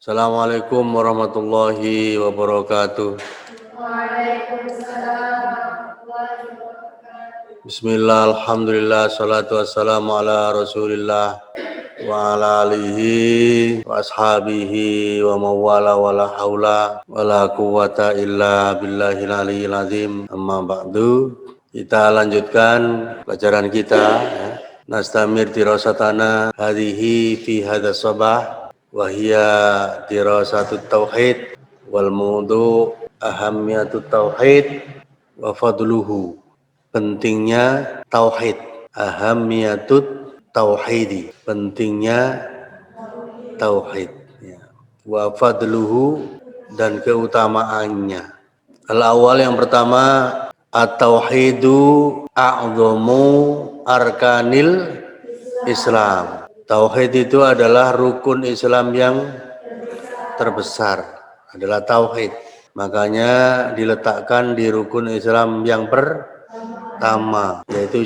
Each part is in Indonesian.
Assalamualaikum warahmatullahi wabarakatuh. Waalaikumsalam warahmatullahi wabarakatuh. Bismillah, alhamdulillah, salatu wassalamu ala rasulillah wa ala alihi wa ashabihi wa mawala wa la hawla wa la quwata illa billahil aliyyil azim. Amma ba'du. Kita lanjutkan pelajaran kita ya. Nastamir dirasatana hadhihi fi hadas sabah wa hiya dirasatut tauhid wal mawdu' ahammiyatut tauhid wa fadluhu. Pentingnya tauhid, ahammiyatut tauhidi, pentingnya tauhid ya. Wa fadluhu, dan keutamaannya. Al-awwal, yang pertama, at-tauhidu a'dhamu arkanil Islam. Tauhid itu adalah rukun Islam yang terbesar, adalah tauhid. Makanya diletakkan di rukun Islam yang pertama, yaitu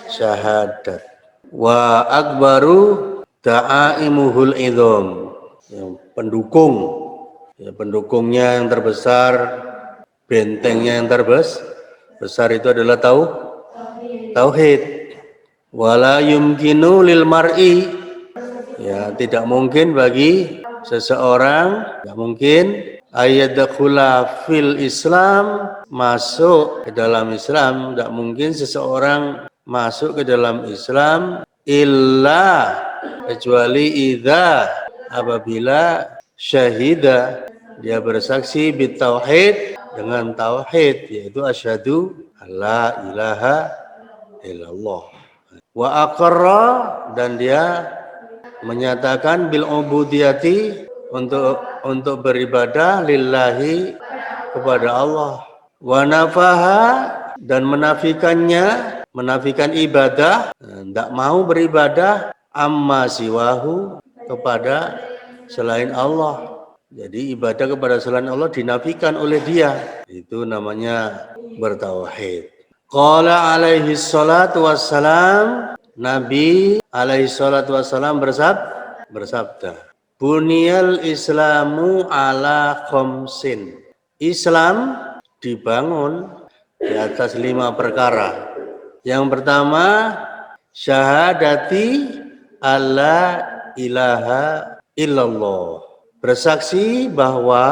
syahadat. Wa akbaru da'aimuhul idham, yang pendukungnya yang terbesar, bentengnya yang terbesar itu adalah tauhid. Wala yumkinu lil mar'i, ya, tidak mungkin bagi seseorang, tidak mungkin ayyadkhula fil Islam, masuk ke dalam Islam, tidak mungkin seseorang masuk ke dalam Islam illa, kecuali idza, apabila syahida, dia bersaksi bitauhid, dengan tauhid, yaitu asyhadu alla ilaha illallah, wa aqarra, dan dia menyatakan bil ubudiyati, untuk beribadah lillahi, kepada Allah, wa nafaha, dan menafikan ibadah, tidak mau beribadah, amma siwahu, kepada selain Allah. Jadi ibadah kepada selain Allah dinafikan oleh dia, itu namanya bertauhid. Qala alaihi salatu wassalam, Nabi alaihi salatu wassalam bersabda, Buniyal Islamu ala khamsin. Islam dibangun di atas 5 perkara. Yang pertama, syahadati alla ilaha illallah, bersaksi bahwa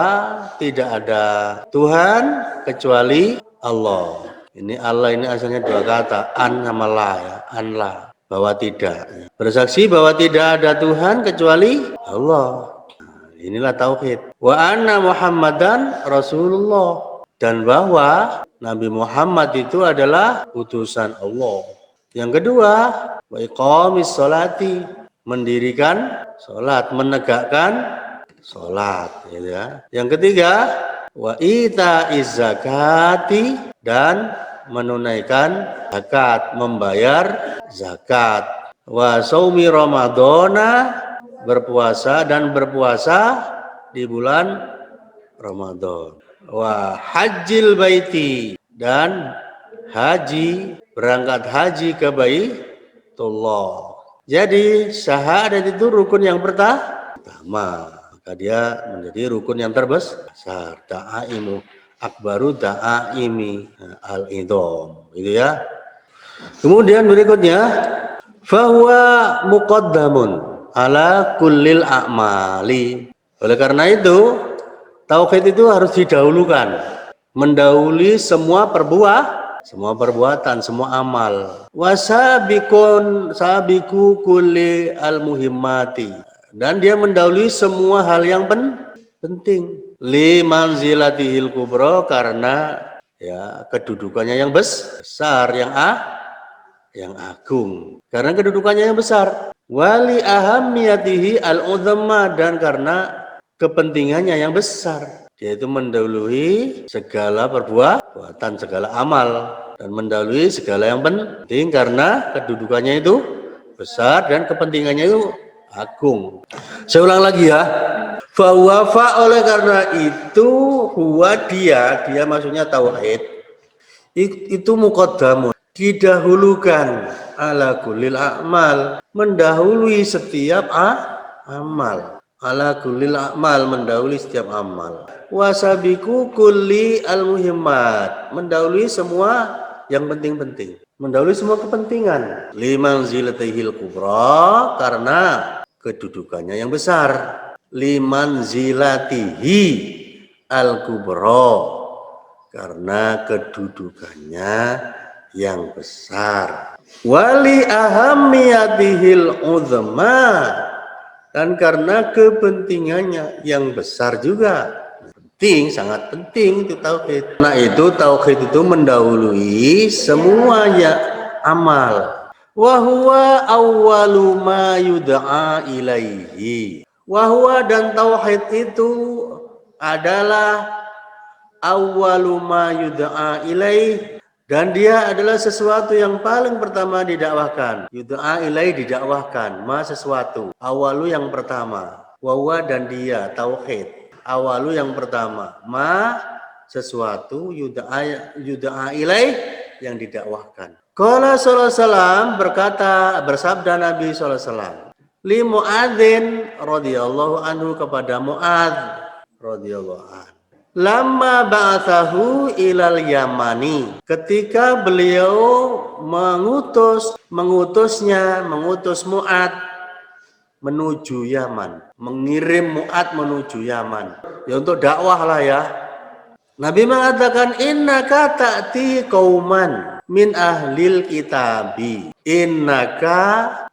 tidak ada Tuhan kecuali Allah. Ini Allah ini asalnya 2 kata, an sama la ya, an la, bahwa tidak. Bersaksi bahwa tidak ada Tuhan kecuali Allah. Inilah tauhid. Wa anna Muhammadan Rasulullah, dan bahwa Nabi Muhammad itu adalah utusan Allah. Yang kedua, wa iqamis sholati, mendirikan sholat, menegakkan sholat, gitu ya. Yang ketiga, wa ita'iz zakati, dan menunaikan zakat, membayar zakat. Wa shaumi ramadhana, berpuasa di bulan Ramadan. Wa hajjil baiti, dan haji, berangkat haji ke Baitullah. Jadi syahadat itu rukun yang pertama, maka dia menjadi rukun yang terbesar. Da'aimu akbaru da'aimi al-idham, itu ya. Kemudian berikutnya, fahuwa muqaddamun ala kullil a'mali. Oleh karena itu, tauhid itu harus didahulukan, mendahului semua perbuatan, semua amal. Sabiku kulli al-muhimmati, dan dia mendahului semua hal yang penting. Li manzilatihil kubra, karena ya kedudukannya yang besar, yang agung, karena kedudukannya yang besar. Wali ahammiyatihi al-uzma, dan karena kepentingannya yang besar, yaitu mendahului segala perbuatan, segala amal, dan mendahului segala yang penting karena kedudukannya itu besar dan kepentingannya itu agung. Saya ulang lagi ya. Fawafa, oleh karena itu, huwa, dia maksudnya tauhid, itu muqaddamun, didahulukan, ala kulil a'mal, mendahului setiap amal. ala kullil a'mal, mendahului setiap amal. Wasabiku kulli al-muhimmat, mendahului semua yang penting-penting, mendahului semua kepentingan. Liman zilatihil kubra, karena kedudukannya yang besar. Liman zilatihi al-kubra, karena kedudukannya yang besar. Wali ahammiyatihil uzma, dan karena kepentingannya yang besar juga. Penting, sangat penting itu tauhid. Nah itu tauhid itu mendahului semua ya amal. Wa huwa awwalu ma yud'a ilaihi. Wa huwa, dan tauhid itu adalah awwalu ma yud'a ilaihi, dan dia adalah sesuatu yang paling pertama didakwahkan. Yud'a ilaih, didakwahkan, ma sesuatu. Awalu yang pertama, wawa, dan dia tauhid. Awalu yang pertama, ma sesuatu, yud'a ilaih, yang didakwahkan. Qala sallallahu alaihi wasallam, berkata, bersabda Nabi sallallahu alaihi wasallam, li Mu'adzin radhiyallahu anhu, kepada Mu'adz radhiyallahu anhu. Lama ba'athahu ilal Yamani, ketika beliau mengutus Mu'adz menuju Yaman, mengirim Mu'adz menuju Yaman, ya untuk dakwah lah ya. Nabi mengatakan, innaka ta'ti qauman min ahlil kitabi, innaka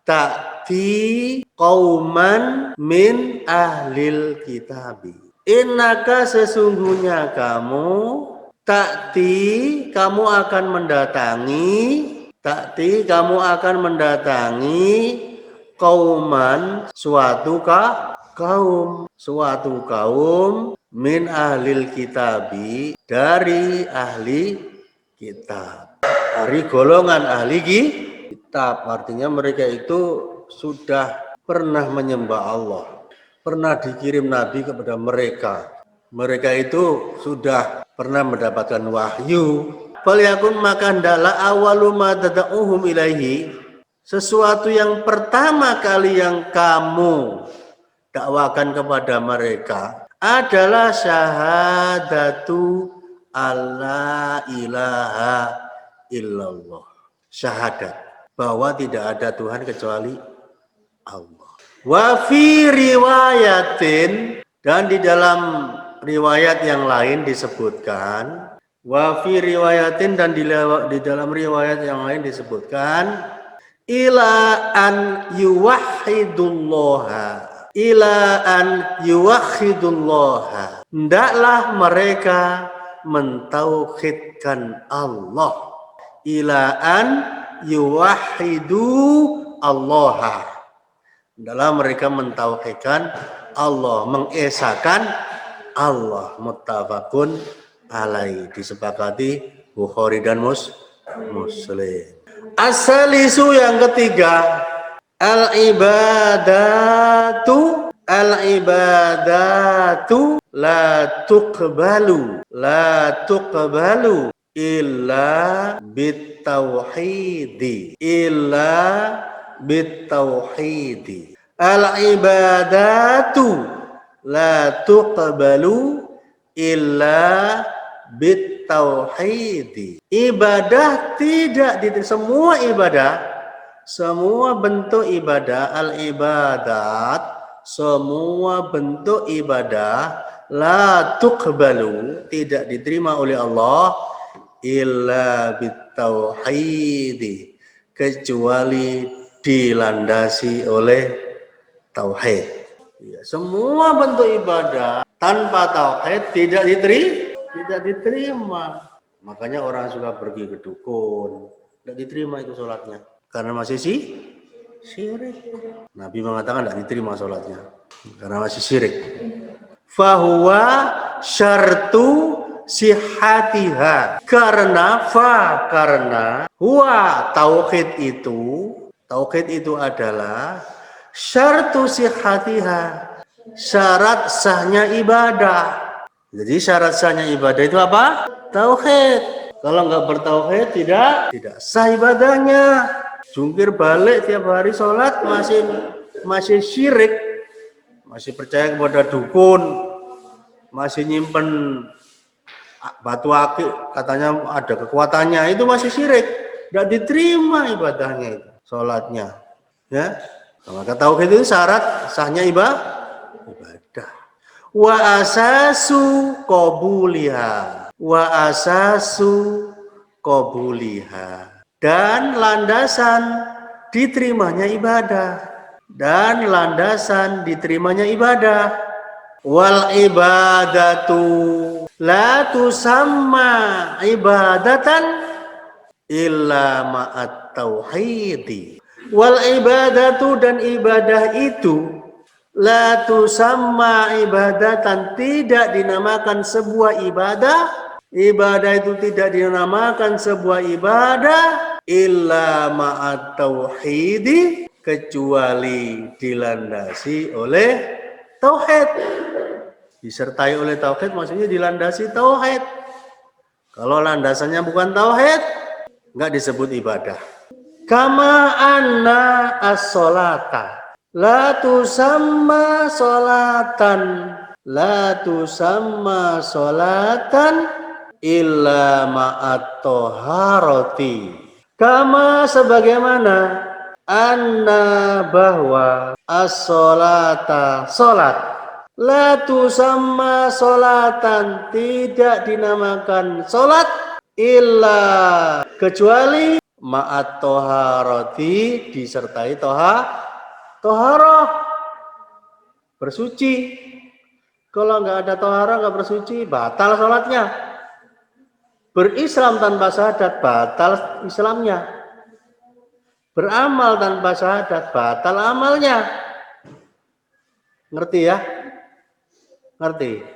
ta'ti qauman min ahlil kitabi. Innaka, sesungguhnya kamu, ta'ti, kamu akan mendatangi, qauman, suatu kaum, min ahlil kitabi, dari ahli kitab, dari golongan ahli kitab. Artinya mereka itu sudah pernah menyembah Allah, pernah dikirim Nabi kepada mereka. Mereka itu sudah pernah mendapatkan wahyu. Falyakun, maka hendaklah awalu ma tad'uhum ilaihi, sesuatu yang pertama kali yang kamu dakwakan kepada mereka adalah syahadatu alla ilaha illallah. Syahadat bahwa tidak ada Tuhan kecuali Allah. Wa fi riwayatin, dan di dalam riwayat yang lain disebutkan, wa fi riwayatin, dan di dalam riwayat yang lain disebutkan, ila an yuwahhidullaha, hendaklah mereka mentauhidkan Allah. Ila an yuwahhidu Allah, hendaklah mereka mentauhidkan Allah, mengesakan Allah. Muttafaqun alaih, disepakati Bukhari dan Muslim. As-salisu, yang ketiga, al-ibadatu la tuqbalu illa bitauhidi, al-ibadatu la tuqbalu illa bitauhidi. Ibadah tidak semua ibadah, semua bentuk ibadah, al-ibadat, semua bentuk ibadah, la tuqbalu, tidak diterima oleh Allah, illa bitauhidi, kecuali dilandasi oleh tauhid. Ya, semua bentuk ibadah tanpa tauhid tidak diterima. Makanya orang suka pergi ke dukun, tidak diterima itu sholatnya, karena masih syirik. Nabi mengatakan tidak diterima sholatnya karena masih syirik. Fahuwa syartu sihatiha, karena huwa, tauhid itu adalah syartu sihatiha, syarat sahnya ibadah. Jadi syarat sahnya ibadah itu apa? Tauhid. Kalau nggak bertauhid tidak sah ibadahnya. Jungkir balik tiap hari sholat masih syirik, masih percaya kepada dukun, masih nyimpen batu akik, katanya ada kekuatannya, itu masih syirik. Tidak diterima ibadahnya itu, sholatnya. Ya, maka tauhid itu syarat sahnya ibadah. Wa asasu qabuliha. Wa asasu qabuliha. Dan landasan diterimanya ibadah. Dan landasan diterimanya ibadah. Wal ibadatu la tusamma ibadatan illa ma'at tauhidi. Wal ibadatu dan ibadah itu la tusamma ibadatan tidak dinamakan sebuah ibadah. Ibadah itu tidak dinamakan sebuah ibadah illa ma'at tauhidi, kecuali dilandasi oleh tauhid. Disertai oleh tauhid maksudnya dilandasi tauhid. Kalau landasannya bukan tauhid, enggak disebut ibadah. Kama anna as-sholata la tusamma sholatan, la tusamma sholatan illa ma'at toharoti. Kama sebagaimana anna bahwa as-sholata sholat la tusamma sholatan tidak dinamakan sholat illa kecuali ma'at toharoti disertai toharoh bersuci. Kalau nggak ada toharoh, nggak bersuci, batal sholatnya. Berislam tanpa syahadat, batal Islamnya. Beramal tanpa syahadat, batal amalnya. Ngerti ya? Ngerti?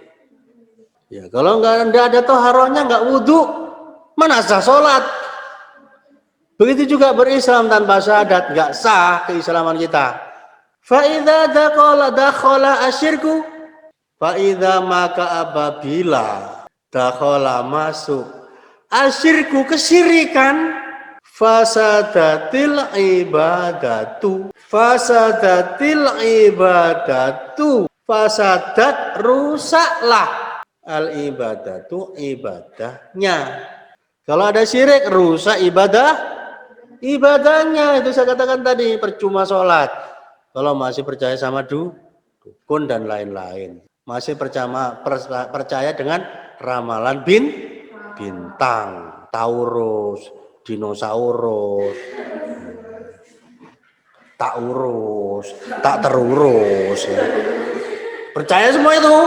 Ya, kalau nggak ada toharohnya, nggak wudhu, mana sah sholat? Begitu juga berislam tanpa syahadat, nggak sah keislaman kita. Fa'idha dakhala asyirku, fa'idha maka apabila dakhala masuk asyirku kesirikan, fasadatil ibadatu, fasadatil ibadatu, fasadat rusaklah al ibadatu ibadahnya. Kalau ada syirik rusak ibadahnya. Itu saya katakan tadi, percuma sholat kalau masih percaya sama dukun dan lain-lain, masih percaya dengan ramalan bintang, Taurus, dinosaurus, tak urus, tak terurus, ya. Percaya semua itu,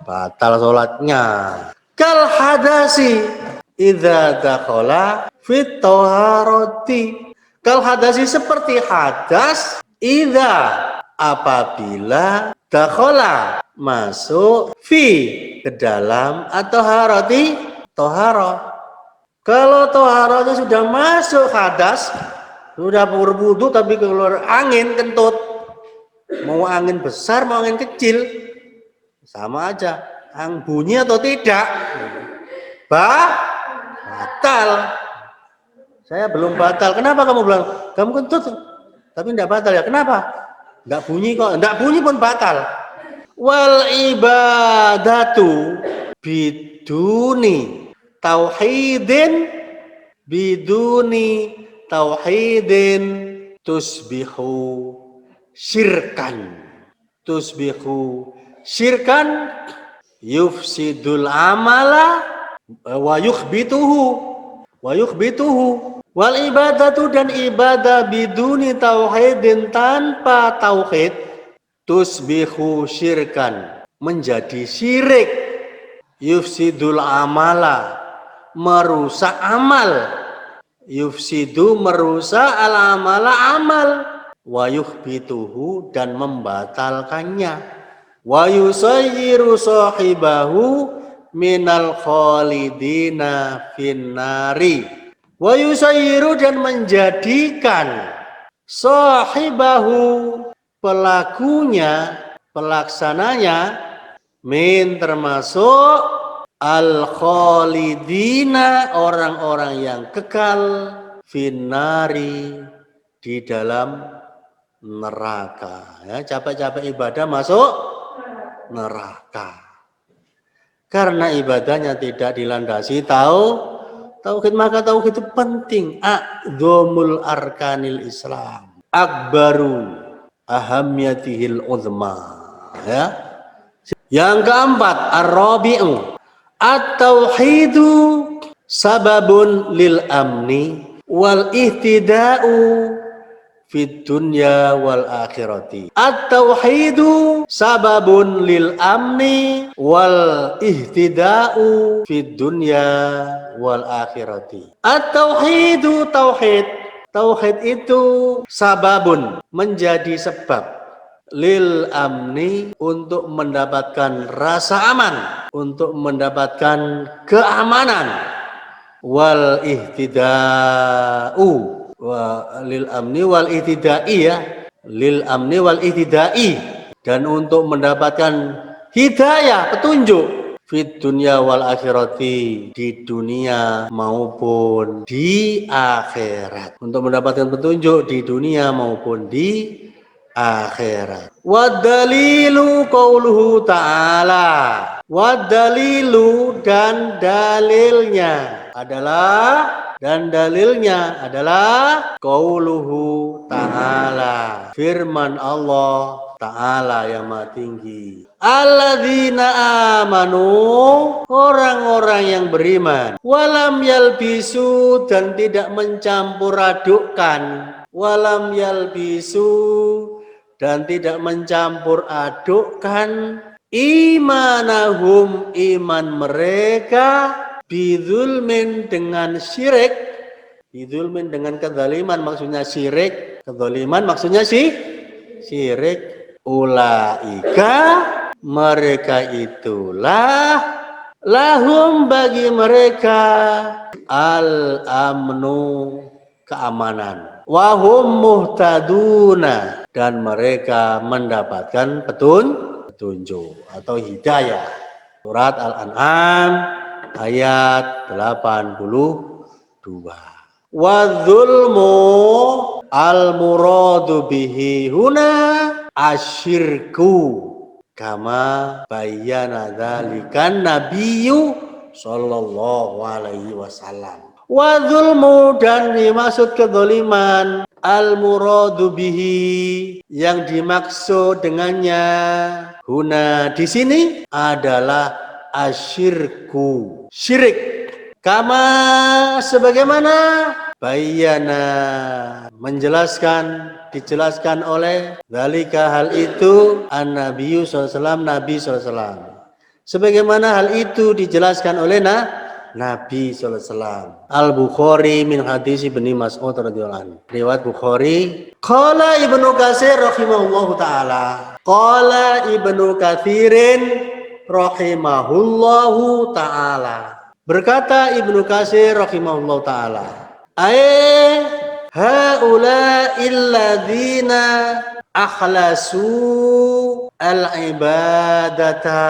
batal sholatnya. Kal hadasi idza dakhala fit taharati. Kal hadasi seperti hadas, idza apabila dakhala masuk fi ke dalam atau harati toharoh. Kalau toharohnya sudah masuk hadas, sudah berwudu tapi keluar angin kentut, mau angin besar mau angin kecil sama aja, bunyi atau tidak, batal. Saya belum batal. Kenapa kamu bilang? Kamu kentut tapi tidak batal ya? Kenapa? Tidak bunyi kok. Tidak bunyi pun batal. Wal ibadatu biduni tauhidin, biduni tauhidin tusbihu syirkan. Tusbihu syirkan yufsidul amala wa yukhbituhu wal ibadatu dan ibadah biduni tauhidin tanpa tauhid tusbihu syirkan menjadi syirik, yufsidul amala merusak amal, yufsidu merusak al amala amal, wa yukhbituhu dan membatalkannya, wa yusayyiru sahibahu minal khalidina finnari, wa yusayyiru dan menjadikan sahibahu pelakunya, pelaksananya, min termasuk al khalidina orang-orang yang kekal finnari di dalam neraka. Ya, capek-capek ibadah masuk neraka. Karena ibadahnya tidak dilandasi tauhid, maka tauhid itu penting. A'dzamul arkanil Islam, akbaru ahamiyatihil uzma. Ya. Yang keempat, ar-rabi'u at-tauhidu sababun lil amni wal ihtida'u fid dunya wal akhirati. At-tauhidu sababun lil amni wal ihtida'u fid dunya wal akhirati. At-tauhidu tauhid. Tauhid itu sababun, menjadi sebab lil amni, untuk mendapatkan rasa aman, untuk mendapatkan keamanan, wal ihtida'u lil amni wal ihtidai, ya, lil amni wal ihtidai, dan untuk mendapatkan hidayah, petunjuk, fit dunya wal akhirati, di dunia maupun di akhirat, untuk mendapatkan petunjuk di dunia maupun di akhirat. Wadalilu qauluhu ta'ala, wadalilu, dan dalilnya adalah qauluhu ta'ala, firman Allah Ta'ala yang Maha Tinggi. Alladzina amanu, orang-orang yang beriman, walam yalbisu, dan tidak mencampur adukkan, walam yalbisu, dan tidak mencampur adukkan, imanahum, iman mereka, bidzulmin, dengan syirik, bidzulmin dengan kezaliman, maksudnya syirik, kezaliman maksudnya syirik. Ulaika, mereka itulah, lahum, bagi mereka, al amnu, keamanan, wahum muhtaduna, dan mereka mendapatkan petunjuk atau hidayah. Surat Al-An'am ayat 82. Wadzulmu al-muradu bihi huna asyirku, kama bayyana dzalikan nabiyyu sallallahu alaihi wasallam. Wadzulmu, dan dimaksud kezaliman, al-muradu bihi, yang dimaksud dengannya, huna, di sini, adalah asyirku, syirik. Kama, sebagaimana, bayyana, menjelaskan, dijelaskan oleh, dzalika, hal itu, an-nabiyyu sallallahu alaihi wasallam, Nabi sallallahu alaihi wasallam. Sebagaimana hal itu dijelaskan oleh Nabi sallallahu alaihi wasallam. Al-Bukhari min hadis Ibnu Mas'ud radhiyallahu anhu. Riwayat Bukhari. Qala Ibnu Katsir rahimahullahu taala. Qala Ibnu Katsirin rahimahullahu taala. Berkata Ibnu Katsir rahimahullahu taala, haula illadzina akhlasu al-ibadata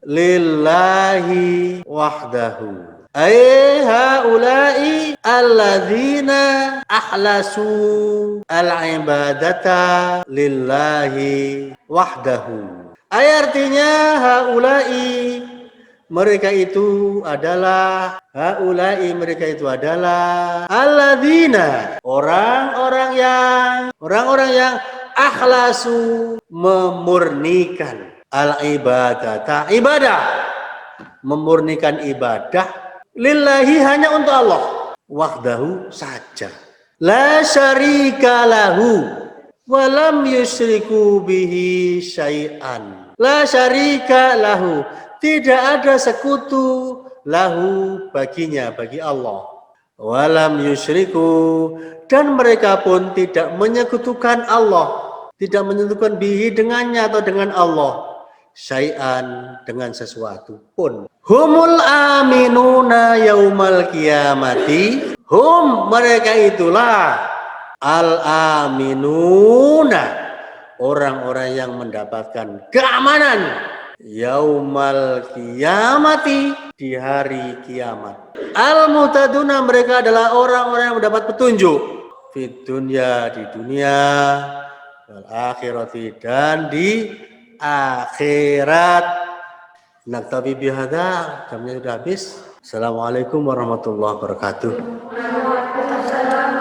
lillahi wahdahu. Haulai alladzina akhlasu al-ibadata lillahi wahdahu. Artinya haulai, mereka itu adalah, mereka itu adalah alladzina, orang-orang yang akhlasu, memurnikan, al-ibadata, ibadah, memurnikan ibadah, lillahi, hanya untuk Allah, wahdahu, saja, la syarika lahu, walam yusyriku bihi syai'an, la syarika lahu, tidak ada sekutu, lahu, baginya, bagi Allah, walam yusyriku, dan mereka pun tidak menyekutukan Allah, tidak menyekutukan bihi, dengannya atau dengan Allah, syai'an, dengan sesuatu pun. Humul aminuna yaumal qiyamati, hum, mereka itulah, al aminuna, orang-orang yang mendapatkan keamanan, yaumal qiyamati, di hari kiamat. Al muhtaduna, mereka adalah orang-orang yang mendapat petunjuk, fit dunya, di dunia, wal akhirati, dan di akhirat. Naktabi bihadza, jamnya sudah habis. Assalamualaikum warahmatullahi wabarakatuh. Waalaikumsalam.